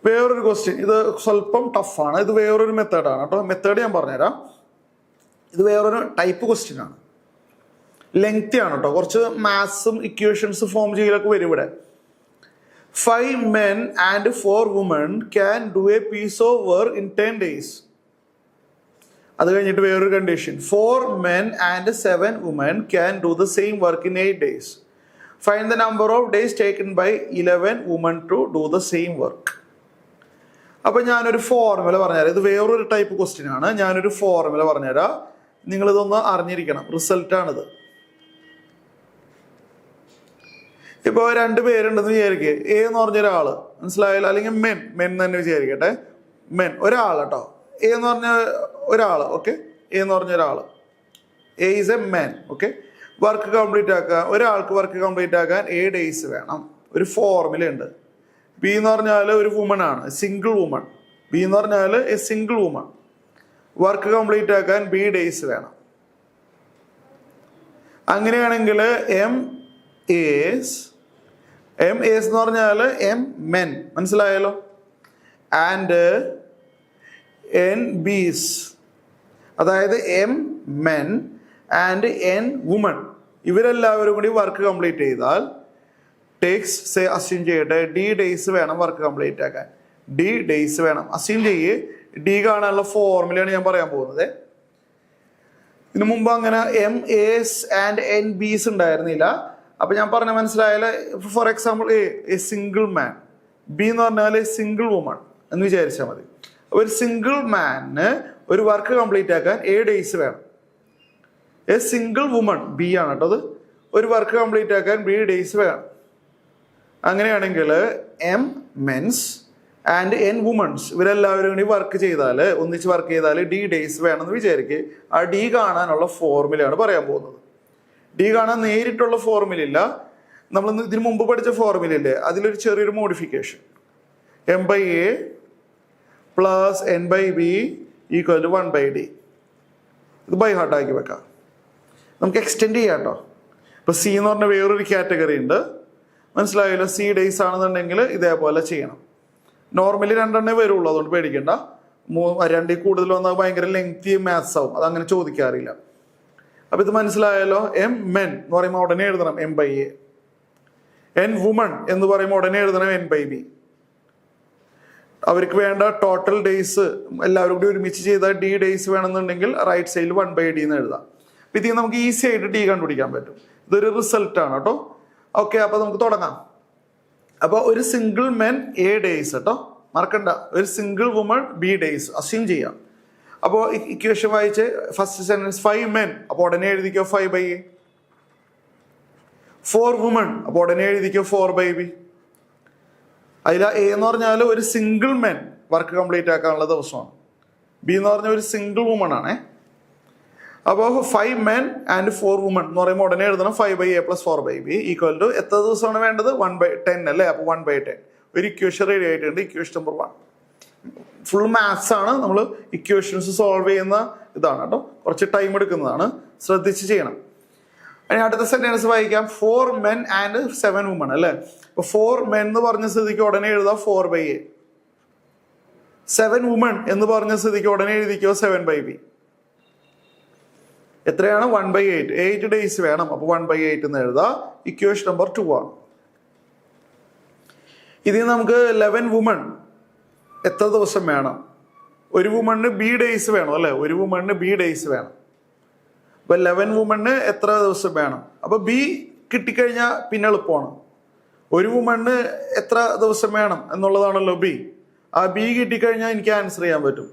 വേറൊരു ക്വസ്റ്റ്യൻ, ഇത് സ്വല്പം ടഫാണ്. ഇത് വേറൊരു മെത്തേഡാണ് കേട്ടോ. മെത്തേഡ് ഞാൻ പറഞ്ഞുതരാം. ഇത് വേറൊരു ടൈപ്പ് ക്വസ്റ്റ്യൻ ആണ്. ലെങ്തി ആണ് കേട്ടോ. കുറച്ച് മാത്സും ഇക്വേഷൻസ് ഫോം ചെയ്യലൊക്കെ വരും ഇവിടെ. 5 men and 4 women can do a piece of work in 10 days. അത് കഴിഞ്ഞിട്ട് വേറൊരു condition, 4 men and 7 women can do the same work in 8 days. Find the number of days taken by 11 women to do the same work. അപ്പൊ ഞാനൊരു formula പറഞ്ഞുതരാം. ഇത് വേറൊരു type question ആണ്. ഞാനൊരു ഫോർമുല പറഞ്ഞുതരാം, നിങ്ങളിതൊന്ന് അറിഞ്ഞിരിക്കണം. റിസൾട്ടാണിത്. ഇപ്പോൾ 2 പേരുണ്ടെന്ന് വിചാരിക്കുക. എ എന്ന് പറഞ്ഞൊരാള്, മനസ്സിലായാലും, അല്ലെങ്കിൽ മെൻ തന്നെ വിചാരിക്കട്ടെ. മെൻ ഒരാൾ കേട്ടോ. എ എന്ന് പറഞ്ഞ ഒരാള്, ഓക്കെ. എ എന്ന് പറഞ്ഞ ഒരാള്, A is a man, okay. Work complete ആക്കാൻ, ഒരാൾക്ക് വർക്ക് കംപ്ലീറ്റ് ആക്കാൻ 7 ഡേയ്സ് വേണം. ഒരു ഫോർമുല ഉണ്ട്. ബി എന്ന് പറഞ്ഞാൽ ഒരു വുമൺ ആണ്, സിംഗിൾ വുമൺ. ബി എന്ന് പറഞ്ഞാൽ A single woman. Work complete ആക്കാൻ B ഡേയ്സ് വേണം. അങ്ങനെയാണെങ്കിൽ എം ഏസ് എന്ന് പറഞ്ഞാൽ എം മെൻ, മനസ്സിലായല്ലോ. ആൻഡ് എൻ ബീസ്, അതായത് M men and N woman, ഇവരെല്ലാവരും കൂടി വർക്ക് കംപ്ലീറ്റ് ചെയ്താൽ ടേക്സ് അസ്യൂം ചെയ്യട്ടെ D ഡേയ്സ് വേണം വർക്ക് കംപ്ലീറ്റ് ആക്കാൻ. D ഡേയ്സ് വേണം അസ്യൂം ചെയ്യേ. D കാണാനുള്ള ഫോർമുലയാണ് ഞാൻ പറയാൻ പോകുന്നത്. ഇതിനു മുമ്പ് അങ്ങനെ M S and N Bs ഉണ്ടായിരുന്നില്ല. അപ്പൊ ഞാൻ പറഞ്ഞ മനസ്സിലായാലും, for example a single man, B എന്ന് പറഞ്ഞാൽ സിംഗിൾ വുമൺ എന്ന് വിചാരിച്ചാൽ മതി. ഒരു സിംഗിൾ മാന് ഒരു വർക്ക് കംപ്ലീറ്റ് ആക്കാൻ 7 ഡേയ്സ് വേണം. എ സിംഗിൾ വുമൺ, ബി ആണ് കേട്ടോ അത്, ഒരു വർക്ക് കംപ്ലീറ്റ് ആക്കാൻ B ഡേയ്സ് വേണം. അങ്ങനെയാണെങ്കിൽ M mens and N womens, ഇവരെല്ലാവരും കൂടി വർക്ക് ചെയ്താൽ, ഒന്നിച്ച് വർക്ക് ചെയ്താൽ D ഡേയ്സ് വേണമെന്ന് വിചാരിക്കുക. ആ D കാണാനുള്ള ഫോർമുലയാണ് പറയാൻ പോകുന്നത്. D കാണാൻ നേരിട്ടുള്ള ഫോർമുല ഇല്ല. നമ്മൾ ഇതിനു മുമ്പ് പഠിച്ച ഫോർമുല ഇല്ലേ, അതിലൊരു ചെറിയൊരു modification. M/A plus N/B equal to 1/D. ഇത് ബൈ ഹാർട്ടാക്കി വെക്കാം. നമുക്ക് എക്സ്റ്റെൻഡ് ചെയ്യാം കേട്ടോ. ഇപ്പൊ C എന്ന് പറഞ്ഞ വേറൊരു കാറ്റഗറി ഉണ്ട്, മനസ്സിലായല്ലോ. C ഡേയ്സ് ആണെന്നുണ്ടെങ്കിൽ ഇതേപോലെ ചെയ്യണം. നോർമലി 2 വരുള്ളൂ, അതുകൊണ്ട് പേടിക്കണ്ട. 2 കൂടുതൽ വന്നാൽ ഭയങ്കര ലെങ്തി മാത്സ് ആവും, അതങ്ങനെ ചോദിക്കാറില്ല. അപ്പൊ ഇത് മനസ്സിലായല്ലോ. എം മെൻ എന്ന് പറയുമ്പോൾ ഉടനെ എഴുതണം M/A. എൻ വുമൺ എന്ന് പറയുമ്പോൾ ഉടനെ എഴുതണം N/B. അവർക്ക് വേണ്ട ടോട്ടൽ ഡേയ്സ് എല്ലാവരും കൂടി ഒരുമിച്ച് ചെയ്താൽ D ഡേയ്സ് വേണമെന്നുണ്ടെങ്കിൽ റൈറ്റ് സൈഡിൽ 1/D എന്ന് എഴുതാം. അപ്പൊ ഇതിൽ നമുക്ക് ഈസി ആയിട്ട് D കണ്ടുപിടിക്കാൻ പറ്റും. ഇതൊരു റിസൾട്ടാണ് കേട്ടോ. ഓക്കെ, അപ്പൊ നമുക്ക് തുടങ്ങാം. അപ്പൊ ഒരു സിംഗിൾ മെൻ A ഡേയ്സ് കേട്ടോ, മറക്കണ്ട. ഒരു single woman B days assume ചെയ്യാം. അപ്പോൾ ഇക്വേഷൻ വായിച്ച് ഫസ്റ്റ് സെന്റൻസ് 5 men, അപ്പോൾ ഉടനെ എഴുതിക്കോ 5/A. 4 women, അപ്പോൾ ഉടനെ എഴുതിക്കോ 4/B. അതിൽ A എന്ന് പറഞ്ഞാൽ ഒരു സിംഗിൾ മെൻ വർക്ക് കംപ്ലീറ്റ് ആക്കാനുള്ള ദിവസമാണ്. B എന്ന് പറഞ്ഞാൽ ഒരു സിംഗിൾ വുമൺ ആണേ. അപ്പോൾ 5 men and 4 women എന്ന് പറയുമ്പോൾ ഉടനെ എഴുതണം 5/A plus 4/B equal to എത്ര ദിവസമാണ് വേണ്ടത്? 1/10 അല്ലേ. അപ്പോൾ 1/10. ഒരു ഇക്വേഷൻ റെഡി ആയിട്ടുണ്ട്. Equation number 1. ഫുൾ മാത്സ് ആണ്, നമ്മൾ ഇക്വേഷൻസ് സോൾവ് ചെയ്യുന്ന ഇതാണ് കേട്ടോ. കുറച്ച് ടൈം എടുക്കുന്നതാണ്, ശ്രദ്ധിച്ച് ചെയ്യണം. ഇനി അടുത്ത സെന്റൻസ് വായിക്കാം. 4 men and 7 women അല്ലേ. അപ്പൊ 4 men എന്ന് പറഞ്ഞ സ്ഥിതിക്ക് ഉടനെ എഴുതാം 4/A. 7 women എന്ന് പറഞ്ഞ സ്ഥിതിക്ക് ഉടനെ എഴുതിക്കോ 7/B. എത്രയാണ്? 1/8. 8 ഡേയ്സ് വേണം. അപ്പൊ 1/8 എന്ന് എഴുതാം. ഇക്വേഷൻ നമ്പർ 2 ആണ്. ഇതിൽ നമുക്ക് 11 women എത്ര ദിവസം വേണം? ഒരു വുമണിന് B ഡേയ്സ് വേണം അല്ലെ. ഒരു വുമണിന് B ഡേയ്സ് വേണം. അപ്പൊ 11 വുമണിന് എത്ര ദിവസം വേണം? അപ്പൊ B കിട്ടിക്കഴിഞ്ഞാൽ പിന്നെ എളുപ്പമാണ്. ഒരു വുമണിന് എത്ര ദിവസം വേണം എന്നുള്ളതാണല്ലോ B. ആ B കിട്ടിക്കഴിഞ്ഞാൽ എനിക്ക് ആൻസർ ചെയ്യാൻ പറ്റും.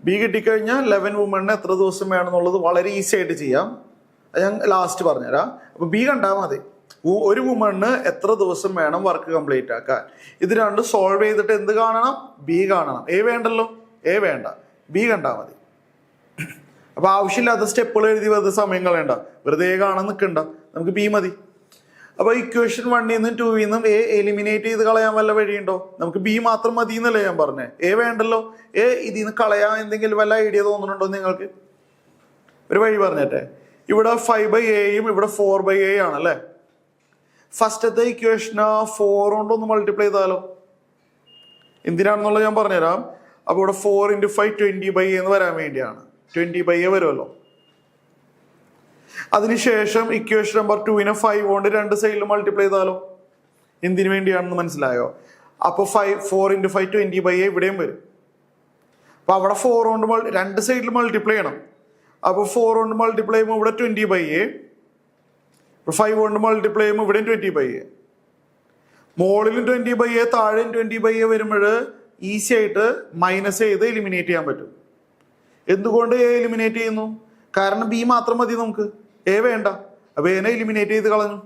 B കിട്ടിക്കഴിഞ്ഞാൽ 11 വുമണിന് എത്ര ദിവസം വേണം എന്നുള്ളത് വളരെ ഈസി ആയിട്ട് ചെയ്യാം. ഞാൻ ലാസ്റ്റ് പറഞ്ഞുതരാം. അപ്പൊ B കണ്ടാൽ മതി. ഒരു വുമണിന് എത്ര ദിവസം വേണം വർക്ക് കംപ്ലീറ്റ് ആക്കാൻ. ഇത് രണ്ടും സോൾവ് ചെയ്തിട്ട് എന്ത് കാണണം? B കാണണം. A വേണ്ടല്ലോ. A വേണ്ട, B കണ്ടാൽ മതി. അപ്പൊ ആവശ്യമില്ലാത്ത സ്റ്റെപ്പുകൾ എഴുതി വെറുതെ സമയം കളയണ്ട, വെറുതെ A കാണാൻ നിൽക്കണ്ട. നമുക്ക് B മതി. അപ്പൊ ഇക്വേഷൻ 1 നിന്നും 2 നിന്നും A എലിമിനേറ്റ് ചെയ്ത് കളയാൻ വല്ല വഴിയുണ്ടോ? നമുക്ക് B മാത്രം മതി എന്നല്ലേ ഞാൻ പറഞ്ഞേ. A വേണ്ടല്ലോ. A ഇതിൽ നിന്ന് കളയാൻ എന്തെങ്കിലും വല്ല ഐഡിയ തോന്നുന്നുണ്ടോ നിങ്ങൾക്ക്? ഒരു വഴി പറഞ്ഞേട്ടെ. ഇവിടെ 5/Aയും ഇവിടെ 4/A ആണല്ലേ. ഫസ്റ്റത്തെ ഇക്വേഷന് 4 കൊണ്ടൊന്ന് മൾട്ടിപ്ലൈ ചെയ്താലോ. എന്തിനാണെന്നുള്ളത് ഞാൻ പറഞ്ഞുതരാം. അപ്പോൾ ഇവിടെ 4 × 5 20/a എന്ന് വരാൻ വേണ്ടിയാണ്. 20/a വരുമല്ലോ. അതിനുശേഷം ഇക്വേഷൻ നമ്പർ 2 5 കൊണ്ട് രണ്ട് സൈഡിൽ മൾട്ടിപ്ലൈ ചെയ്താലോ. എന്തിനു വേണ്ടിയാണെന്ന് മനസ്സിലായോ? അപ്പോൾ 4 × 5 20/a ഇവിടെയും വരും. അപ്പൊ അവിടെ 4 കൊണ്ട് രണ്ട് സൈഡിൽ മൾട്ടിപ്ലൈ ചെയ്യണം. അപ്പൊ 4 കൊണ്ട് മൾട്ടിപ്ലൈ ചെയ്യുമ്പോൾ ഇവിടെ 20/a, 5 കൊണ്ട് മൾട്ടിപ്ലൈ ചെയ്യുമ്പോൾ ഇവിടെയും 20/a. മുകളിലും 20/a താഴെയും 20/a വരുമ്പോൾ ഈസി ആയിട്ട് മൈനസ് ചെയ്ത് എലിമിനേറ്റ് ചെയ്യാൻ പറ്റും. എന്തുകൊണ്ട് എ എലിമിനേറ്റ് ചെയ്യുന്നു? കാരണം ബി മാത്രം മതി നമുക്ക്, എ വേണ്ട. അപ്പൊ എനെ എലിമിനേറ്റ് ചെയ്ത് കളഞ്ഞു.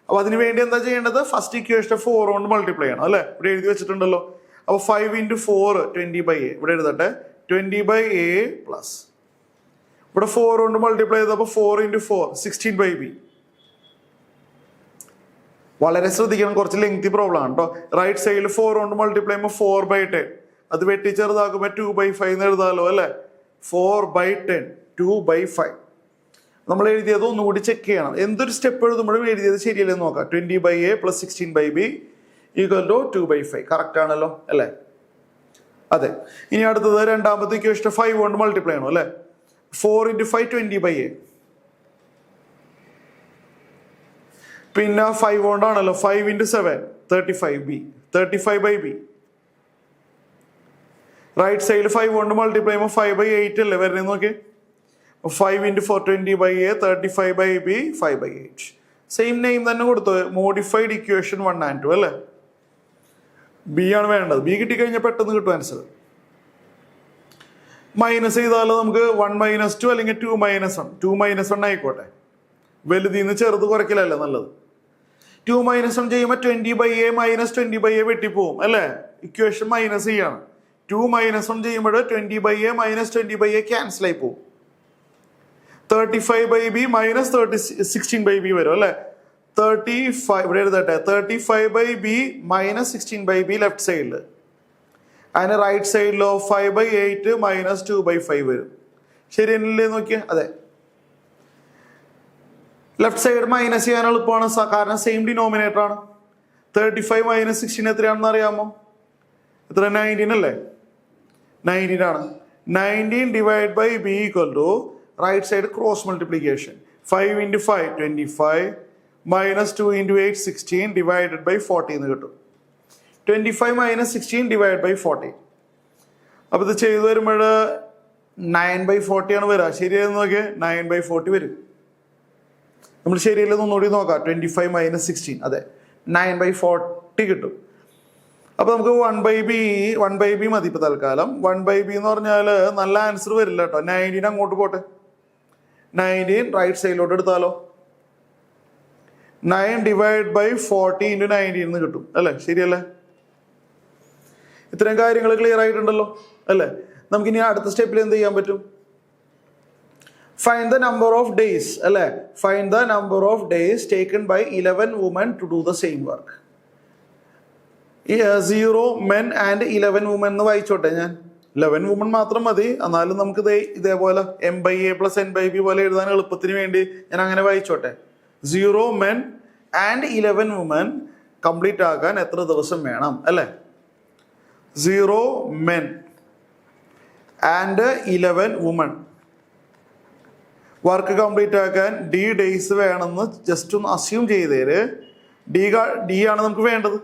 അപ്പൊ അതിന് വേണ്ടി എന്താ ചെയ്യേണ്ടത്? ഫസ്റ്റ് ഇക്വേഷൻ 4 കൊണ്ട് മൾട്ടിപ്ലൈ ചെയ്യണം അല്ലെ. ഇവിടെ എഴുതി വെച്ചിട്ടുണ്ടല്ലോ. അപ്പൊ 5 × 4 20/a. ഇവിടെ എഴുതട്ടെ 20/a പ്ലസ് ഇവിടെ 4 കൊണ്ട് മൾട്ടിപ്ലൈ ചെയ്തപ്പോൾ 4 × 4 16/b. വളരെ ശ്രദ്ധിക്കണം, കുറച്ച് ലെങ്തി പ്രോബ്ലം ആണ് കേട്ടോ. റൈറ്റ് സൈഡിൽ 4 കൊണ്ട് മൾട്ടിപ്ലൈ ചെയ്യുമ്പോൾ 4/10. അത് വെട്ടി ചെറുതാക്കുമ്പോൾ 2/5 എന്ന് എഴുതാലോ അല്ലെ. 4/10 2/5. നമ്മൾ എഴുതിയത് ഒന്നുകൂടി ചെക്ക് ചെയ്യണം. എന്തൊരു സ്റ്റെപ്പ് എഴുതുമ്പോഴും എഴുതിയത് ശരിയല്ലെന്ന് നോക്കാം. 20/a + 16/b = 2/5. കറക്റ്റ് ആണല്ലോ അല്ലെ. അതെ. ഇനി അടുത്തത് രണ്ടാമത്തെ ഇക്വേഷൻ 5 കൊണ്ട് മൾട്ടിപ്ലൈ ചെയ്യണം അല്ലെ. 4 × 5 20/a. പിന്നെ 5 കൊണ്ടാണല്ലോ. 5 × 7 35b 35/b. റൈറ്റ് സൈഡിൽ 5 കൊണ്ട് മൾട്ടിപ്ലൈ ചെയ്യുമ്പോൾ 5/8 അല്ലേ വരുന്നത് നോക്കി. 5 × 4 20/a 35/b 5/8. സെയിം നെയിം തന്നെ കൊടുത്തു. മോഡിഫൈഡ് ഇക്വേഷൻ 1 and 2 അല്ലേ. ബി ആണ് വേണ്ടത്. ബി കിട്ടിക്കഴിഞ്ഞാൽ പെട്ടെന്ന് കിട്ടും ആൻസർ. മൈനസ് ചെയ്താലോ നമുക്ക് 1 - 2 അല്ലെങ്കിൽ 2 - 1. 2 - 1 ആയിക്കോട്ടെ. വലുതിന്ന് ചെറുത് കുറയ്ക്കലല്ലേ നല്ലത്. 2 - 1 ചെയ്യുമ്പോൾ 20/a - 20/a വെട്ടിപ്പോവും അല്ലേ. ഇക്വേഷൻ മൈനസ് ചെയ്യാണ്. 2 - 1 ചെയ്യുമ്പോൾ 20/a - 20/a ക്യാൻസൽ ആയി പോവും. 35/b - 16/b വരും അല്ലെ. 35 ഇവിടെ എഴുതട്ടെ 35/b - 16/b ലെഫ്റ്റ് സൈഡിൽ. അതിന് റൈറ്റ് സൈഡിലോ 5/8 - 2/5 വരും. ശരിയല്ലേ നോക്കിയേ. അതെ, ലെഫ്റ്റ് സൈഡ് മൈനസ് ചെയ്യാൻ എളുപ്പമാണ്, കാരണം സെയിം ഡിനോമിനേറ്റർ ആണ്. 35 - 16 എത്രയാണെന്ന് അറിയാമോ? എത്ര? 19 അല്ലേ. 19 ആണ്. 19 / b = right side cross multiplication. 5 × 5 25 - 2 × 8 16 / 40 എന്ന് കിട്ടും. 25 - 16 / 40. അപ്പൊ ഇത് ചെയ്തു വരുമ്പോൾ 9/40 ആണ് വരിക. ശരിയായെന്ന് നോക്കിയേ. 9/40 വരും. നമ്മൾ ശരിയല്ലെന്ന് ഒന്നുകൂടി നോക്കാം. 25 - 16 അതെ 9/40 കിട്ടും. അപ്പൊ നമുക്ക് 1/b മതി ഇപ്പൊ തൽക്കാലം. 1/b എന്ന് പറഞ്ഞാൽ നല്ല ആൻസർ വരില്ല കേട്ടോ. 19 അങ്ങോട്ട് പോട്ടെ. 19 റൈറ്റ് സൈഡിലോട്ട് എടുത്താലോ. 9 / 40 × 19 എന്ന് കിട്ടും അല്ലെ. ശരിയല്ലേ. ഇത്രയും കാര്യങ്ങൾ ക്ലിയർ ആയിട്ടുണ്ടല്ലോ അല്ലെ. നമുക്കിനി അടുത്ത സ്റ്റെപ്പിൽ എന്ത് ചെയ്യാൻ പറ്റും? Find the number of days അല്ലെ. Find the number of days taken by 11 women to do the same work. 0 men and 11 women എന്ന് വായിച്ചോട്ടെ ഞാൻ. 11 women മാത്രം മതി. എന്നാലും നമുക്ക് ഇതേപോലെ m/a + n/b പോലെ എഴുതാൻ എളുപ്പത്തിന് വേണ്ടി ഞാൻ അങ്ങനെ വായിച്ചോട്ടെ. 0 men and 11 women കംപ്ലീറ്റ് ആക്കാൻ എത്ര ദിവസം വേണം അല്ലെ. 0 men and 11 women work complete ആക്കാൻ d ഡേയ്സ് വേണമെന്ന് ജസ്റ്റ് ഒന്ന് അസ്യൂം ചെയ്തേര്. ഡി ആണ് നമുക്ക് വേണ്ടത്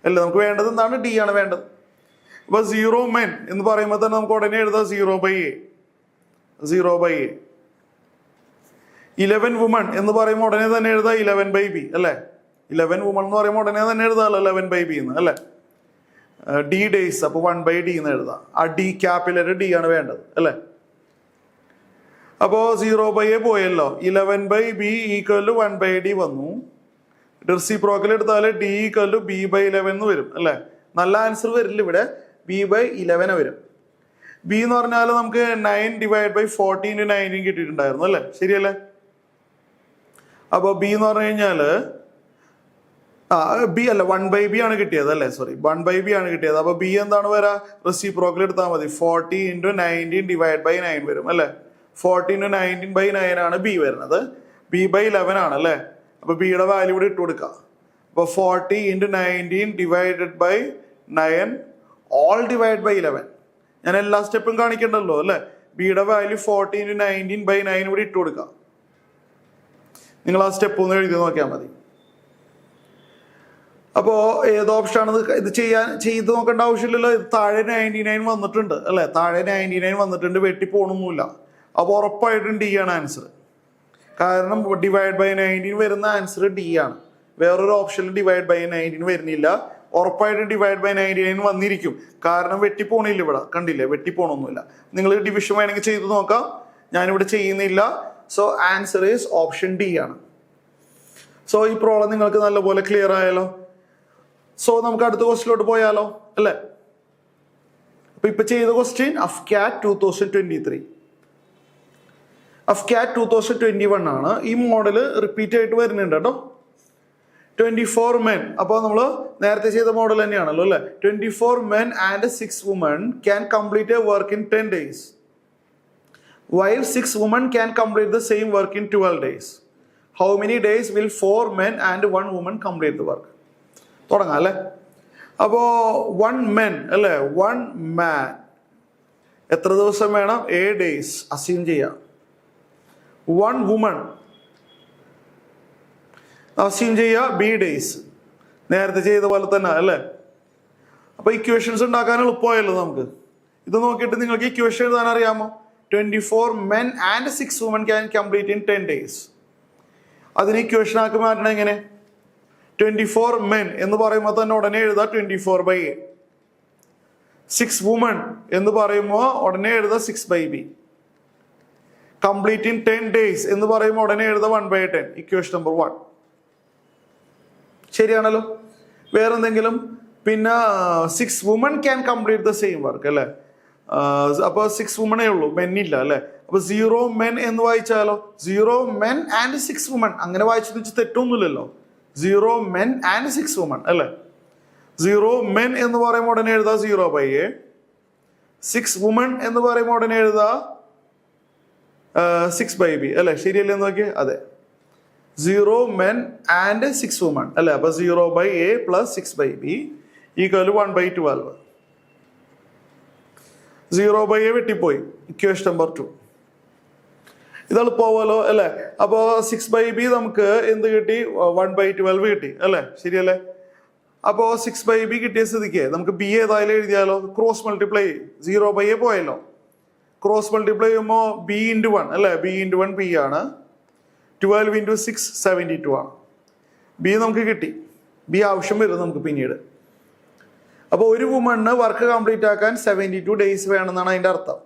അല്ല. നമുക്ക് വേണ്ടത് എന്താണ്? ഡി ആണ് വേണ്ടത്. അപ്പൊ 0 men എന്ന് പറയുമ്പോൾ തന്നെ നമുക്ക് ഉടനെ എഴുതാം 0/a 0/a. 11 women എന്ന് പറയുമ്പോൾ ഉടനെ തന്നെ എഴുതാം 11/b അല്ലെ. 11 women എന്ന് പറയുമ്പോൾ ഉടനെ തന്നെ എഴുതാമല്ലോ 11/b എന്ന് അല്ലെ. d ഡേയ്സ് അപ്പൊ 1/d എന്ന് എഴുതാം. ആ d ക്യാപിറ്റൽ d ആണ് വേണ്ടത് അല്ലെ. അപ്പോ 0/a പോയല്ലോ. 11/b = 1/d വന്നു. റെസിപ്രോക്കൽ എടുത്താൽ d = b/11 എന്ന് വരും അല്ലെ. നല്ല ആൻസർ വരില്ല ഇവിടെ. b/11 വരും. b എന്ന് പറഞ്ഞാൽ നമുക്ക് 9 / 40 × 19 കിട്ടിയിട്ടുണ്ടായിരുന്നു അല്ലെ. ശരിയല്ലേ. അപ്പൊ b എന്ന് പറഞ്ഞു കഴിഞ്ഞാല് ബി അല്ല 1/b ആണ് കിട്ടിയത് അല്ലെ. സോറി 1/b ആണ് കിട്ടിയത്. അപ്പൊ b എന്താണ് വരാ? റെസിപ്രോക്കൽ എടുത്താൽ മതി. 40 × 19 / 9 വരും അല്ലെ. 40 × 19/9 ആണ് b വരുന്നത്. b/11 ആണ് അല്ലെ. അപ്പൊ ബിയുടെ വാല്യൂ ഇവിടെ ഇട്ട് കൊടുക്കാം. അപ്പൊ 40 × 19 / 9 ഓൾ ഡിവൈഡ് ബൈ 11. ഞാൻ എല്ലാ സ്റ്റെപ്പും കാണിക്കണ്ടല്ലോ അല്ലേ. ബിയുടെ വാല്യൂ 14/19/9 ഇവിടെ ഇട്ട് കൊടുക്കാം. നിങ്ങൾ ആ സ്റ്റെപ്പ് ഒന്ന് എഴുതി നോക്കിയാൽ മതി. അപ്പോൾ ഏത് ഓപ്ഷനാണ് ഇത് ചെയ്ത് നോക്കേണ്ട ആവശ്യമില്ലല്ലോ. ഇത് താഴെ 99 വന്നിട്ടുണ്ട് അല്ലേ, താഴെ 99 വന്നിട്ടുണ്ട്, വെട്ടിപ്പോണൊന്നുമില്ല. അപ്പോൾ ഉറപ്പായിട്ടും ഡി ആണ് ആൻസർ. കാരണം ഡിവൈഡ് ബൈ 19 വരുന്ന ആൻസർ ഡി ആണ്. വേറൊരു ഓപ്ഷനിൽ ഡിവൈഡ് ബൈ 19 വരുന്നില്ല. ഉറപ്പായിട്ടും ഡിവൈഡ് ബൈ 99 വന്നിരിക്കും. കാരണം വെട്ടിപ്പോണില്ല ഇവിടെ, കണ്ടില്ലേ, വെട്ടിപ്പോണൊന്നുമില്ല. നിങ്ങൾ ഡിവിഷൻ വേണമെങ്കിൽ ചെയ്ത് നോക്കാം, ഞാനിവിടെ ചെയ്യുന്നില്ല. So answer is option D ആണ്. സോ ഈ പ്രോബ്ലം നിങ്ങൾക്ക് നല്ലപോലെ ക്ലിയർ ആയാലോ. സോ നമുക്ക് അടുത്ത ക്വസ്റ്റിലോട്ട് പോയാലോ അല്ലേ. അപ്പൊ ഇപ്പൊ ചെയ്ത ക്വസ്റ്റ്യൻ അഫ്കാറ്റ് 2023, അഫ്കാറ്റ് 2021 ആണ്. ഈ മോഡല് റിപ്പീറ്റ് ആയിട്ട് വരുന്നുണ്ട് കേട്ടോ. 24 men. അപ്പോൾ നമ്മൾ നേരത്തെ ചെയ്ത മോഡൽ തന്നെയാണല്ലോ അല്ലേ. 24 men and 6 women can complete a work in 10 days, while 6 women can complete the same work in 12 days. How many days will 4 men and 1 woman complete the work? തുടങ്ങാം അല്ലേ. അപ്പോൾ 1 man അല്ലേ, 1 man എത്ര ദിവസം വേണം? 7 days assume ചെയ്യാം. 1 woman assume ചെയ്യുക B days, നേരത്തെ ചെയ്ത പോലെ തന്നെ അല്ലേ. അപ്പൊ ഇക്വേഷൻസ് ഉണ്ടാക്കാൻ എളുപ്പമായല്ലോ നമുക്ക്. ഇത് നോക്കിയിട്ട് നിങ്ങൾക്ക് ഇക്വേഷൻ എഴുതാൻ അറിയാമോ? 24 men and 6 women can complete in 10 days. അതിന് ഇക്വേഷൻ ആക്കി മാറ്റണം എങ്ങനെ? 24 men എന്ന് പറയുമ്പോൾ തന്നെ ഉടനെ എഴുതാ 24/A. 6 women എന്ന് പറയുമ്പോൾ ഉടനെ എഴുതാ 6/B. കംപ്ലീറ്റ് ഇൻ 10 days എന്ന് പറയുമ്പോൾ ഉടനെ എഴുതാ 1/10. ഇക്വേഷൻ നമ്പർ 1 ശരിയാണല്ലോ. വേറെന്തെങ്കിലും? പിന്നെ 6 women can complete the same work അല്ലെ. അപ്പൊ 6 women ഉള്ളൂ, men ഇല്ല അല്ലെ. അപ്പൊ 0 men എന്ന് വായിച്ചാലോ? 0 men and 6 women അങ്ങനെ വായിച്ചെന്ന് വെച്ചാൽ തെറ്റൊന്നുമില്ലല്ലോ. 0 men and 6 women അല്ലെ. 0 men എന്ന് പറയുമ്പോൾ ഉടനെ എഴുതാ 0/A. 6 women എന്ന് പറയുമ്പോൾ ഉടനെ എഴുതാ 6/B അല്ലെ. ശരിയല്ലേ നോക്കിയേ? അതെ, 0 men and 6 women അല്ലെ. അപ്പൊ 0/A plus 6/B equal 1/12. 0/A വെട്ടിപ്പോയി. ഇക്വേഷൻ നമ്പർ 2 ഇത് എളുപ്പമാവല്ലോ അല്ലെ. അപ്പോ 6/B നമുക്ക് എന്ത് കിട്ടി? 1/12 കിട്ടി അല്ലെ. ശരിയല്ലേ. അപ്പോ 6/B കിട്ടിയ സ്ഥിതിക്ക് നമുക്ക് B ഏതായാലും എഴുതിയാലോ. ക്രോസ് മൾട്ടിപ്ലൈ 0/A പോയല്ലോ. ക്രോസ് മൾട്ടിപ്ലൈ ചെയ്യുമ്പോൾ B × 1 അല്ലെ. B × 1 B ആണ്. 12 × 6 72 ആണ്. B നമുക്ക് കിട്ടി. B ആവശ്യം വരും നമുക്ക് പിന്നീട്. അപ്പോൾ ഒരു വുമണ് വർക്ക് കംപ്ലീറ്റ് ആക്കാൻ 72 ഡേയ്സ് വേണമെന്നാണ് അതിന്റെ അർത്ഥം.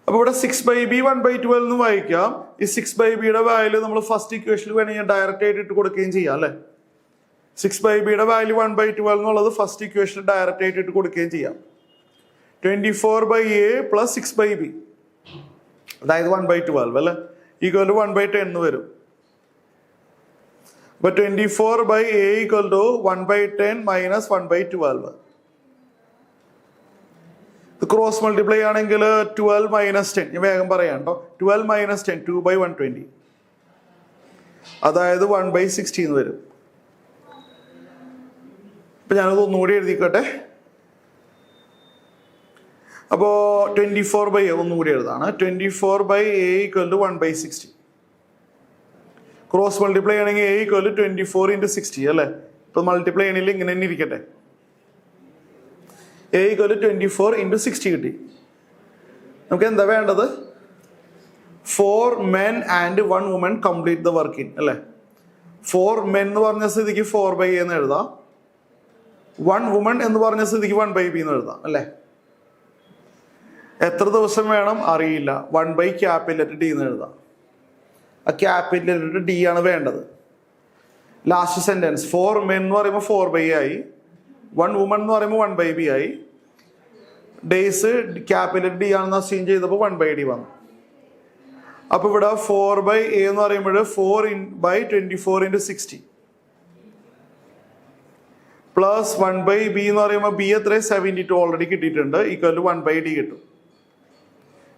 അപ്പൊ ഇവിടെ 6/B 1/12 എന്ന് വായിക്കാം. ഈ 6/Bയുടെ വാല്യൂ നമ്മൾ ഫസ്റ്റ് ഇക്വേഷനിൽ വേണമെങ്കിൽ ഡയറക്റ്റ് ആയിട്ട് ഇട്ട് കൊടുക്കുകയും ചെയ്യാം അല്ലെ. 6/Bയുടെ വാല്യൂ 1/12 എന്നുള്ളത് ഫസ്റ്റ് ഇക്വേഷനിൽ ഡയറക്റ്റ് ആയിട്ട് ഇട്ട് കൊടുക്കുകയും ചെയ്യാം. 24/A plus 6/B അതായത് 1/12 അല്ലെ ഈക്വൽ 1/10 വരും. അപ്പൊ 24/A equal to 1/10 minus 1/12. Cross multiply ആണെങ്കിൽ 12 മൈനസ് 10, ഞാൻ വേഗം പറയാം കേട്ടോ. 12 മൈനസ് 10 2/120 അതായത് 1/60 വരും. അപ്പൊ ഞാനത് ഒന്നുകൂടി എഴുതിക്കട്ടെ. അപ്പോ 24/A ഒന്നുകൂടി എഴുതാണ്. 24/A equal to 1/60. Cross multiply ആണെങ്കിൽ A ഈക്വൽ ടു 24 × 60 അല്ലെ. ഇപ്പൊ മൾട്ടിപ്ലൈ ആണെങ്കിൽ ഇങ്ങനെ തന്നെ ഇരിക്കട്ടെ. A ഈക്വൽ ടു 24 × 60 കിട്ടി. നമുക്ക് എന്താ വേണ്ടത്? 4 men and 1 woman complete the work in അല്ലെ. 4 men എന്ന് പറഞ്ഞ സ്ഥിതിക്ക് 4/A എന്ന് എഴുതാം. 1 woman എന്ന് പറഞ്ഞ സ്ഥിതിക്ക് 1/B എന്ന് എഴുതാം അല്ലെ. എത്ര ദിവസം വേണം അറിയില്ല. 1/D എന്ന് എഴുതാം. ആ ക്യാപിറ്റൽ D ആണ് വേണ്ടത്. ലാസ്റ്റ് സെന്റൻസ് 4 men എന്ന് പറയുമ്പോൾ 4/A ആയി. 1 woman എന്ന് പറയുമ്പോൾ 1/B ആയി. ഡേയ്സ് ക്യാപിറ്റൽ D ആണെന്ന് അസ്യൂം ചെയ്തപ്പോൾ 1/D വന്നു. അപ്പൊ ഇവിടെ 4/A എന്ന് പറയുമ്പോൾ 4/24 × 60 പ്ലസ് 1/B എന്ന് പറയുമ്പോൾ B എത്ര 72 ഓൾറെഡി കിട്ടിയിട്ടുണ്ട്. ഈക്വൽ ടു 1/D കിട്ടും.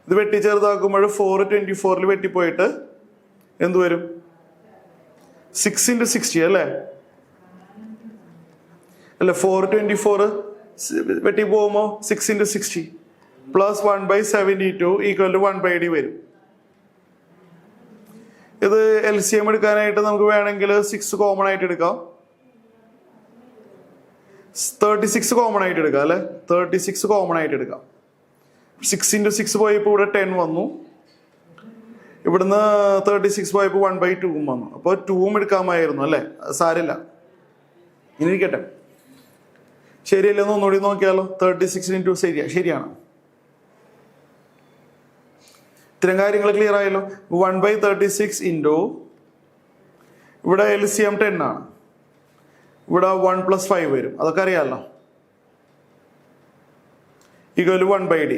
ഇത് വെട്ടി ചെറുതാക്കുമ്പോൾ 4 24 വെട്ടിപ്പോയിട്ട് എന്ത് വരും? 6 × 60 അല്ലേ. 4 24 വെട്ടി പോകുമ്പോൾ 6 × 60 പ്ലസ് 1/72 ഈക്വൽ ടു 1/d വരും. ഇത് LCM എടുക്കാനായിട്ട് നമുക്ക് വേണമെങ്കിൽ 6 കോമൺ ആയിട്ട് എടുക്കാം, 36 കോമൺ ആയിട്ട് എടുക്കാം അല്ലെ. 36 കോമൺ ആയിട്ട് എടുക്കാം. 6 × 6 പോയപ്പോൾ ഇവിടെ 10 വന്നു, ഇവിടുന്ന് 36 പോയപ്പോൾ 1/2 വന്നു. അപ്പോൾ 2 എടുക്കാമായിരുന്നു അല്ലേ. സാരില്ല, ഇനി ഇരിക്കട്ടെ. ശരിയല്ലെന്ന് ഒന്നുകൂടി നോക്കിയാലോ. 36 × ശരിയാണ്. ഇത്തരം കാര്യങ്ങൾ ക്ലിയർ ആയല്ലോ. 1/36 ഇൻറ്റു ഇവിടെ LCM 10 ആണ്, ഇവിടെ 1 + 5 വരും, അതൊക്കെ അറിയാമല്ലോ. Equal 1/d.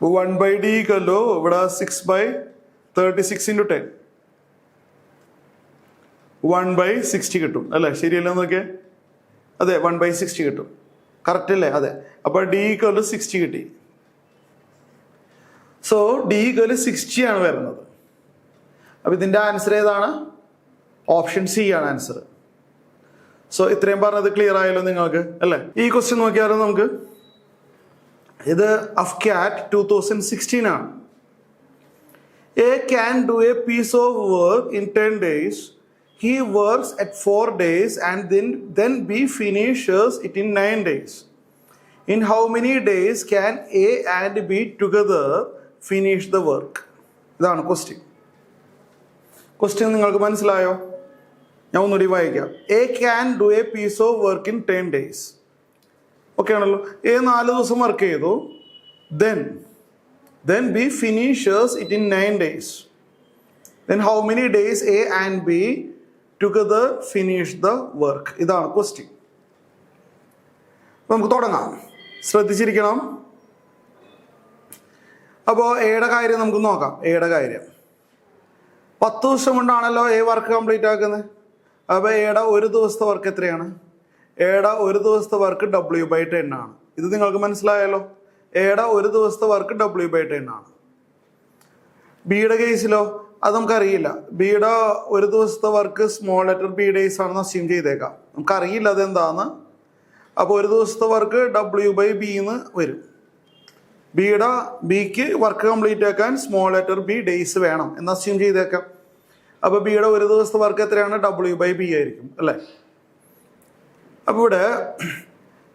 1/d equal to ഇവിടെ 6/36 × 10 1/60 കിട്ടും അല്ലേ. ശരിയല്ലോ നോക്കിയേ. അതെ, 1/60 കിട്ടും. കറക്റ്റ് അല്ലേ? അതെ. അപ്പൊ d ഈക്വൽ ടു 60 കിട്ടി. സോ d ഈക്വൽ 60 ആണ് വരുന്നത്. അപ്പൊ ഇതിന്റെ ആൻസർ ഏതാണ്? ഓപ്ഷൻ സി ആണ് ആൻസർ. സോ ഇത്രയും പറഞ്ഞത് ക്ലിയർ ആയല്ലോ നിങ്ങൾക്ക് അല്ലേ. ഈ ക്വസ്റ്റ്യൻ നോക്കിയാലോ നമുക്ക്. ഇത് അഫ്കാറ്റ് 2016 ആണ്. A can do a piece of work in 10 days. He works at 4 days and then B finishes it in 9 days. In how many days can A and B together finish the work? ഇതാണ് question. Question നിങ്ങൾക്ക് മനസ്സിലായോ? ഞാൻ ഒന്നുകൂടി വായിക്കാം. A can do a piece of work in 10 days. Okay ആണല്ലോ. A 4 ദിവസം work ചെയ്തു. Then B finishes it in 9 days. Then how many days A and B together finish the work? ഇതാണ് question. നമുക്ക് തുടങ്ങാം. ശ്രദ്ധിച്ചിരിക്കണം. അപ്പോൾ എയുടെ കാര്യം നമുക്ക് നോക്കാം. എയുടെ കാര്യം 10 ദിവസം കൊണ്ടാണല്ലോ എ വർക്ക് കംപ്ലീറ്റ് ആക്കുന്നത്. അപ്പോൾ എയുടെ ഒരു ദിവസത്തെ വർക്ക് എത്രയാണ്? എയുടെ ഒരു ദിവസത്തെ വർക്ക് W/10 ആണ്. ഇത് നിങ്ങൾക്ക് മനസ്സിലായല്ലോ. എയുടെ ഒരു ദിവസത്തെ വർക്ക് W/10 ആണ്. ബിയുടെ കേസിലോ അത് നമുക്കറിയില്ല. ബിയുടെ ഒരു ദിവസത്തെ work small letter B days ആണെന്ന് അസ്യൂം ചെയ്തേക്കാം. നമുക്കറിയില്ല അതെന്താന്ന്. അപ്പോൾ ഒരു ദിവസത്തെ വർക്ക് W/B എന്ന് വരും. ബിക്ക് വർക്ക് കംപ്ലീറ്റ് ആക്കാൻ സ്മോൾ ലെറ്റർ ബി ഡേയ്സ് വേണം എന്ന് അസ്യൂം ചെയ്തേക്കാം. അപ്പോൾ ബിയുടെ ഒരു ദിവസത്തെ വർക്ക് എത്രയാണ്? W/B ആയിരിക്കും അല്ലേ. അപ്പോൾ ഇവിടെ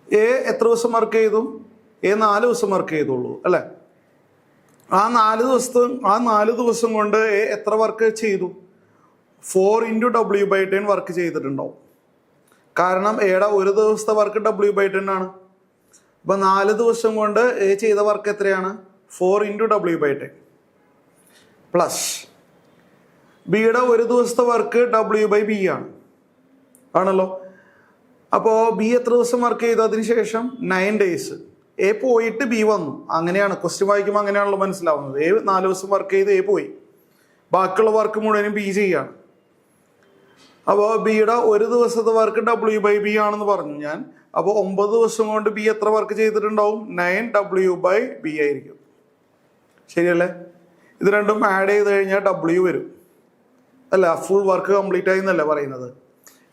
എ എത്ര ദിവസം വർക്ക് ചെയ്തു? എ 4 ദിവസം വർക്ക് ചെയ്തുള്ളൂ അല്ലേ. ആ 4 ദിവസം കൊണ്ട് എ എത്ര വർക്ക് ചെയ്തു? 4 × W/10 വർക്ക് ചെയ്തിട്ടുണ്ടാവും. കാരണം എയുടെ ഒരു ദിവസത്തെ വർക്ക് W/10 ആണ്. അപ്പൊ 4 ദിവസം കൊണ്ട് എ ചെയ്ത വർക്ക് എത്രയാണ്? 4 × W/10 പ്ലസ് ബിയുടെ ഒരു ദിവസത്തെ വർക്ക് W/B ആണ് ആണല്ലോ. അപ്പോൾ ബി എത്ര ദിവസം വർക്ക് ചെയ്തു? അതിനുശേഷം 9 ഡേയ്സ്. എ പോയിട്ട് ബി വന്നു. അങ്ങനെയാണ് ക്വസ്റ്റ്യൻ വായിക്കുമ്പോൾ അങ്ങനെയാണല്ലോ മനസ്സിലാവുന്നത്. എ 4 ദിവസം വർക്ക് ചെയ്ത് എ പോയി, ബാക്കിയുള്ള വർക്ക് മുഴുവനും ബി ചെയ്യാണ്. അപ്പോൾ ബിയുടെ ഒരു ദിവസത്തെ വർക്ക് W/B ആണെന്ന് പറഞ്ഞു ഞാൻ. അപ്പോൾ 9 ദിവസം കൊണ്ട് ബി എത്ര വർക്ക് ചെയ്തിട്ടുണ്ടാവും? 9 W/B ആയിരിക്കും. ശരിയല്ലേ? ഇത് രണ്ടും ആഡ് ചെയ്ത് കഴിഞ്ഞാൽ W വരും അല്ല. ഫുൾ വർക്ക് കംപ്ലീറ്റ് ആയി എന്നല്ല പറയുന്നത്.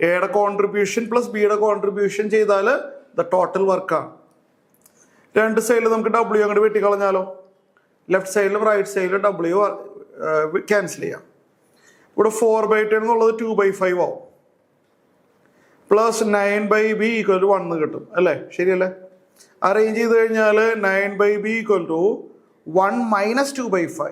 എയുടെ കോൺട്രിബ്യൂഷൻ പ്ലസ് ബിയുടെ കോൺട്രിബ്യൂഷൻ ചെയ്താൽ ദ ടോട്ടൽ വർക്കാണ്. രണ്ട് സൈഡിൽ നമുക്ക് W അങ്ങോട്ട് വെട്ടിക്കളഞ്ഞാലോ. ലെഫ്റ്റ് സൈഡിലും റൈറ്റ് സൈഡിലും W ക്യാൻസൽ ചെയ്യാം. ഇവിടെ 4/10 എന്നുള്ളത് 2/5 ആവും. പ്ലസ് 9/B ഈക്വൽ ടു 1 കിട്ടും അല്ലേ. ശരിയല്ലേ? അറേഞ്ച് ചെയ്ത് കഴിഞ്ഞാൽ 9/B ഈക്വൽ ടു 1 - 2/5.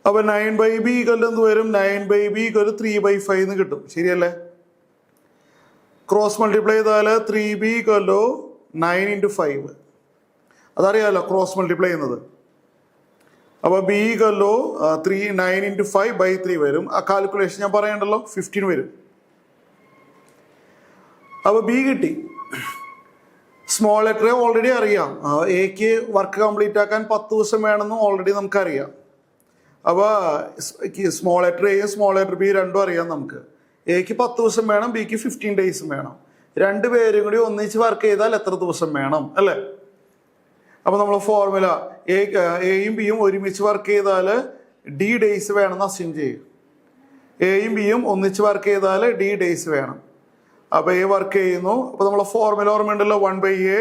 അപ്പൊ 9/B ഈക്വൽ എന്ത് വരും? 9/B ഈക്വൽ 3/5 എന്ന് കിട്ടും. ശരിയല്ലേ? ക്രോസ് മൾട്ടിപ്ലൈ ചെയ്താൽ 3B ഈക്വൽ 9 × 5. അതറിയാമല്ലോ ക്രോസ് മൾട്ടിപ്ലൈ ചെയ്യുന്നത്. അപ്പോൾ B ഈക്വൽ 9 × 5/3 വരും. ആ കാൽക്കുലേഷൻ ഞാൻ പറയണ്ടല്ലോ, 15 വരും. അപ്പോൾ B കിട്ടി. സ്മോൾ ലെറ്റർ ഓൾറെഡി അറിയാം. എക്ക് വർക്ക് കംപ്ലീറ്റ് ആക്കാൻ 10 ദിവസം വേണമെന്ന് ഓൾറെഡി നമുക്കറിയാം. അപ്പോൾ സ്മോൾ ലെറ്റർ എയും സ്മോൾ ലെറ്റർ ബി രണ്ടും അറിയാം നമുക്ക്. എക്ക് 10 ദിവസം വേണം, ബിക്ക് 15 ഡേയ്സും വേണം. രണ്ടുപേരും കൂടി ഒന്നിച്ച് വർക്ക് ചെയ്താൽ എത്ര ദിവസം വേണം അല്ലേ. അപ്പോൾ നമ്മൾ ഫോർമുല എയും ബിയും ഒരുമിച്ച് വർക്ക് ചെയ്താൽ D ഡേയ്സ് വേണമെന്ന് അസ്യൂം ചെയ്യും. എയും ബിയും ഒന്നിച്ച് വർക്ക് ചെയ്താൽ D ഡേയ്സ് വേണം. അപ്പോൾ എ വർക്ക് ചെയ്യുന്നു. അപ്പോൾ നമ്മളെ ഫോർമുല ഓർമ്മയുണ്ടല്ലോ, 1/a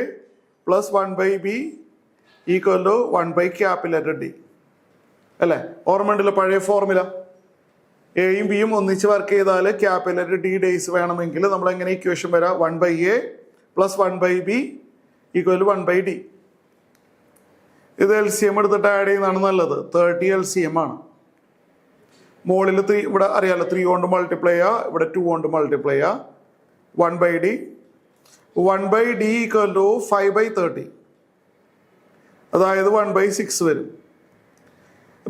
+ 1/b = 1/D അല്ലേ? ഓർമ്മയുണ്ടല്ലോ പഴയ ഫോർമുല. എയും ബിയും ഒന്നിച്ച് വർക്ക് ചെയ്താൽ D ഡേയ്സ് വേണമെങ്കിൽ നമ്മൾ എങ്ങനെ ഇക്വേഷൻ വരാം? 1/a + 1/b = 1/D. ഇത് LCM എടുത്തിട്ട് ആഡ് ചെയ്യുന്നതാണ് നല്ലത്. 30 LCM ആണ്. മുകളിൽ 3 ഇവിടെ അറിയാലോ, 3 കൊണ്ട് മൾട്ടിപ്ലൈ ചെയ്യുക, ഇവിടെ 2 കൊണ്ട് മൾട്ടിപ്ലൈ ചെയ്യുക. 1/D 1/D = 5/30, അതായത് 1/6 വരും.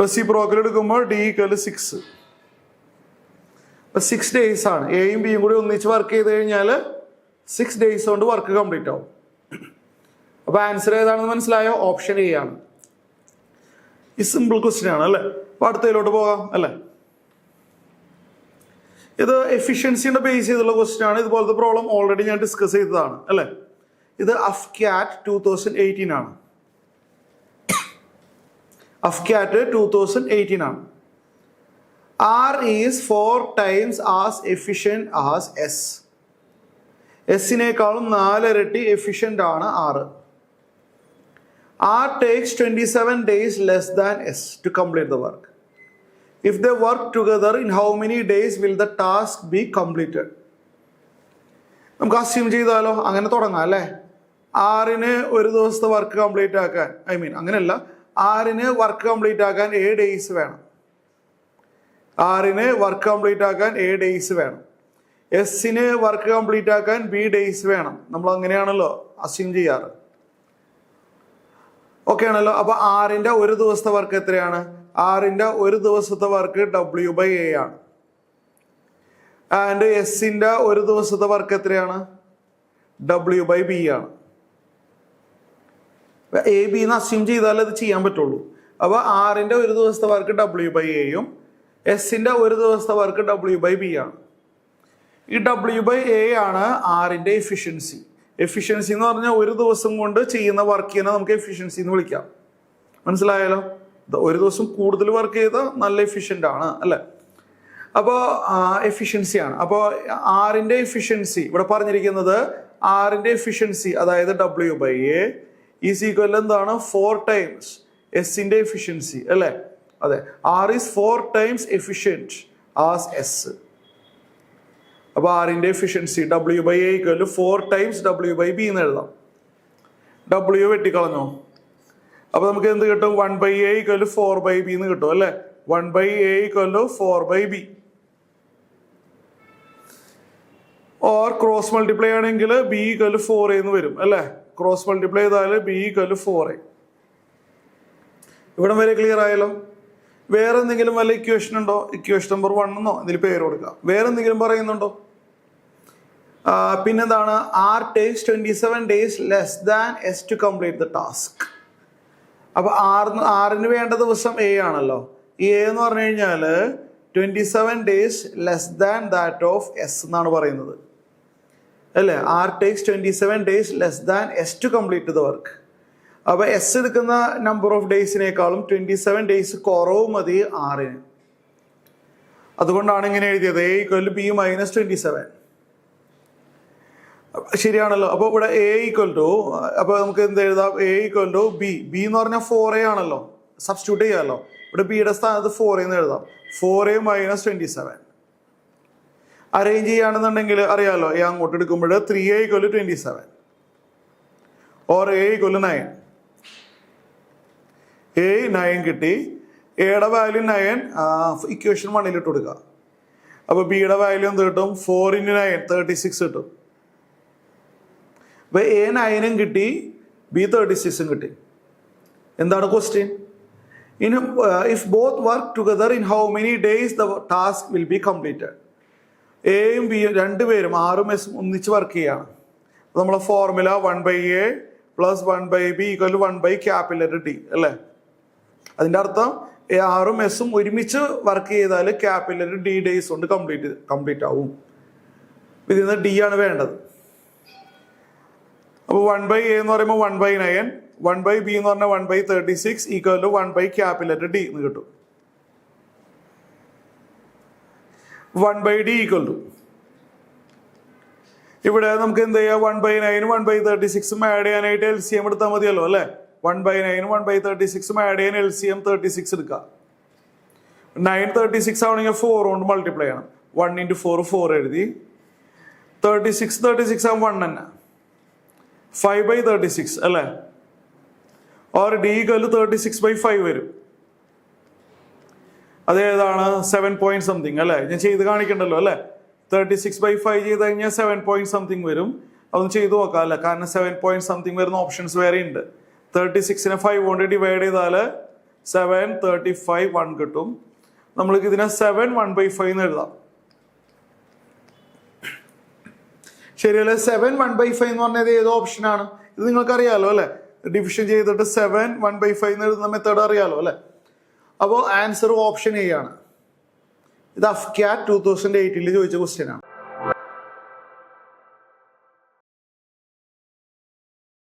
റെസിപ്രോക്കൽ എടുക്കുമ്പോൾ D = 6. 6 ഡേയ്സ് ആണ്. എയും ബിയും കൂടി ഒന്നിച്ച് വർക്ക് ചെയ്ത് കഴിഞ്ഞാൽ 6 ഡേയ്സ് കൊണ്ട് വർക്ക് കംപ്ലീറ്റ് ആവും. അപ്പോൾ ആൻസർ ഏതാണെന്ന് മനസ്സിലായോ? ഓപ്ഷൻ എ ആണ്. ഈ സിമ്പിൾ ക്വസ്റ്റ്യൻ ആണ് അല്ലേ? അപ്പോൾ അടുത്തതിലോട്ട് പോകാം അല്ലേ? ഇത് എഫിഷ്യൻസിയുടെ ബേസ് ചെയ്തുള്ള ക്വസ്റ്റ്യൻ ആണ്. ഇതുപോലത്തെ പ്രോബ്ലം ഓൾറെഡി ഞാൻ ഡിസ്കസ് ചെയ്തതാണ് അല്ലേ? ഇത് AFCAT 2018 ആണ്. AFCAT 2018 ആണ്. R is 4 times as efficient as S. എസിനേക്കാളും 4 ഇരട്ടി എഫിഷ്യൻ്റ് ആണ് R. R takes 27 days less than S to complete the work. If they work together, in how many days will the task be completed? നമുക്ക് assume ചെയ്താലോ, അങ്ങനെ തുടങ്ങാം അല്ലേ? ആറിന് ഒരു ദിവസത്തെ വർക്ക് കംപ്ലീറ്റ് ആക്കാൻ, അങ്ങനെയല്ല, ആറിന് വർക്ക് കംപ്ലീറ്റ് ആക്കാൻ 7 ഡേയ്സ് വേണം. ആറിന് വർക്ക് കംപ്ലീറ്റ് ആക്കാൻ 7 ഡേയ്സ് വേണം. എസിന് വർക്ക് കംപ്ലീറ്റ് ആക്കാൻ B ഡേയ്സ് വേണം. നമ്മൾ അങ്ങനെയാണല്ലോ അസ്യൂം ചെയ്യാറ്. ഓക്കെ ആണല്ലോ? അപ്പൊ ആറിന്റെ ഒരു ദിവസത്തെ വർക്ക് എത്രയാണ്? ആറിന്റെ ഒരു ദിവസത്തെ വർക്ക് W/A ആണ്. ആൻഡ് എസിന്റെ ഒരു ദിവസത്തെ വർക്ക് എത്രയാണ്? W/B ആണ്. AB എന്ന് അസ്യൂം ചെയ്താൽ അത് ചെയ്യാൻ പറ്റുള്ളൂ. അപ്പൊ ആറിന്റെ ഒരു ദിവസത്തെ വർക്ക് W/Aയും എസിന്റെ ഒരു ദിവസത്തെ വർക്ക് W/B ആണ്. ഈ W/A ആണ് ആറിന്റെ എഫിഷ്യൻസി. എഫിഷ്യൻസി എന്ന് പറഞ്ഞാൽ ഒരു ദിവസം കൊണ്ട് ചെയ്യുന്ന വർക്കിനെ നമുക്ക് എഫിഷ്യൻസി എന്ന് വിളിക്കാം. മനസ്സിലായാലോ? ഒരു ദിവസം കൂടുതൽ വർക്ക് ചെയ്താൽ നല്ല എഫിഷ്യൻ്റ് ആണ് അല്ലേ? അപ്പോൾ എഫിഷ്യൻസിയാണ്. അപ്പോൾ ആറിന്റെ എഫിഷ്യൻസി ഇവിടെ പറഞ്ഞിരിക്കുന്നത്, ആറിന്റെ എഫിഷ്യൻസി അതായത് W/A = എന്താണ്? 4 times എസിന്റെ എഫിഷ്യൻസി അല്ലേ? അതെ, R is 4 times efficient as S. അപ്പോൾ ആറിന്റെ എഫിഷ്യൻസി W/A = 4 times W/B എന്ന് എഴുതാം. W വെട്ടിക്കളഞ്ഞോ? അപ്പോൾ നമുക്ക് എന്ത് കിട്ടും? 1/A = 4/B എന്ന് കിട്ടും അല്ലേ? 1/A = 4/B. Or cross multiply ആണെങ്കിൽ B = 4A എന്ന് വരും അല്ലേ? ക്രോസ് മൾട്ടിപ്ലൈ ചെയ്താൽ B = 4A. ഇവിടം വരെ ക്ലിയർ ആയല്ലോ? വേറെ എന്തെങ്കിലും വല്ല ഇക്വേഷൻ ഉണ്ടോ? ഇക്വേഷൻ നമ്പർ 1 എന്നോ ഇതിൽ പേര് കൊടുക്കുക. വേറെ എന്തെങ്കിലും പറയുന്നുണ്ടോ? പിന്നെന്താണ്? R takes 27 days less than S to complete the task. അപ്പൊ ആറിന് വേണ്ട ദിവസം A ആണല്ലോ. ഈ A എന്ന് പറഞ്ഞു കഴിഞ്ഞാൽ 27 days less than that of S എന്നാണ് പറയുന്നത് അല്ലേ? R takes 27 days less than S to complete the work. അപ്പൊ S എടുക്കുന്ന നമ്പർ ഓഫ് ഡേയ്സിനേക്കാളും 27 ഡേയ്സ് കുറവ് മതി ആറിന്. അതുകൊണ്ടാണ് ഇങ്ങനെ എഴുതിയത് A = B - 27. ശരിയാണല്ലോ? അപ്പോൾ ഇവിടെ അപ്പൊ നമുക്ക് എന്ത് എഴുതാം? A = B. B എന്ന് പറഞ്ഞാൽ 4A ആണല്ലോ, സബ്സ്റ്റിറ്റ്യൂട്ട് ചെയ്യാമല്ലോ. ഇവിടെ ബിയുടെ സ്ഥാനത്ത് 4A എന്ന് എഴുതാം. 4A - 27. അറേഞ്ച് ചെയ്യുകയാണെന്നുണ്ടെങ്കിൽ അറിയാമല്ലോ, A അങ്ങോട്ട് എടുക്കുമ്പോൾ 3A = 27 ഓർ A = 9. A 9 കിട്ടി. എയുടെ വാല്യൂ 9 ഇക്വേഷൻ 1 ഇട്ട് കൊടുക്കുക. അപ്പോൾ ബിയുടെ വാല്യൂ എന്ത് കിട്ടും? 4 × 9 36 കിട്ടും. അപ്പോൾ A 9 കിട്ടി, B 36 കിട്ടി. എന്താണ് question? If both work together, in how many days the task will be completed? എയും ബിയും രണ്ടുപേരും ആറും എസും ഒന്നിച്ച് വർക്ക് ചെയ്യാണ്. അപ്പോൾ നമ്മളെ ഫോർമുല 1/A + 1/B = 1/D അല്ലേ? അതിൻ്റെ അർത്ഥം ആറും എസും ഒരുമിച്ച് വർക്ക് ചെയ്താൽ D ഡേയ്സ് കൊണ്ട് കംപ്ലീറ്റ് ആവും. ഇതിൽ നിന്ന് D ആണ് വേണ്ടത്. അപ്പോൾ 1/A എന്ന് പറയുമ്പോൾ 1/9, 1/B എന്ന് പറഞ്ഞാൽ 1/36 = 1/D എന്ന് കിട്ടും. 1/D = ഇവിടെ നമുക്ക് എന്ത് ചെയ്യാം, 1/9 1/36 ആഡ് ചെയ്യാനായിട്ട് LCM എടുത്താൽ മതിയല്ലോ അല്ലേ. 1/9 1/36 ആഡ് ചെയ്യാൻ LCM 36 എടുക്കുക. 936 ആവണമെങ്കിൽ 4 കൊണ്ട് മൾട്ടിപ്ലൈ ചെയ്യണം. 1 × 4 4 എഴുതി. 36 ആവും 1 തന്നെ. 5/36 അല്ലേ. ഓർ D = 36/5 വരും. അതേതാണ് 7 പോയിന്റ് സംതിങ് അല്ലേ. ഞാൻ ചെയ്ത് കാണിക്കണ്ടല്ലോ അല്ലേ. 36/5 ചെയ്ത് കഴിഞ്ഞാൽ 7 പോയിന്റ് സംതിങ് വരും. അതൊന്നും ചെയ്ത് നോക്കാം അല്ലേ, കാരണം 7 പോയിന്റ് സംതിങ് വരുന്ന ഓപ്ഷൻസ് വേറെ ഉണ്ട്. 36നെ 5 കൊണ്ട് ഡിവൈഡ് ചെയ്താൽ 7 35 1 കിട്ടും. നമ്മൾക്ക് ഇതിനെ 7 1/5 എന്ന് എഴുതാം. ശരിയല്ലേ. 7 1/5 എന്ന് പറഞ്ഞത് ഏത് ഓപ്ഷനാണ് ഇത് നിങ്ങൾക്ക് അറിയാലോ അല്ലെ. ഡിവിഷൻ ചെയ്തിട്ട് 7 1/5 എന്ന് എഴുതുന്ന മെത്തേഡ് അറിയാലോ അല്ലെ. അപ്പോൾ ആൻസർ ഓപ്ഷൻ എ ആണ്. ഇത് അഫ്ക്യാറ്റ് 2018 ചോദിച്ച ക്വസ്റ്റ്യൻ ആണ്.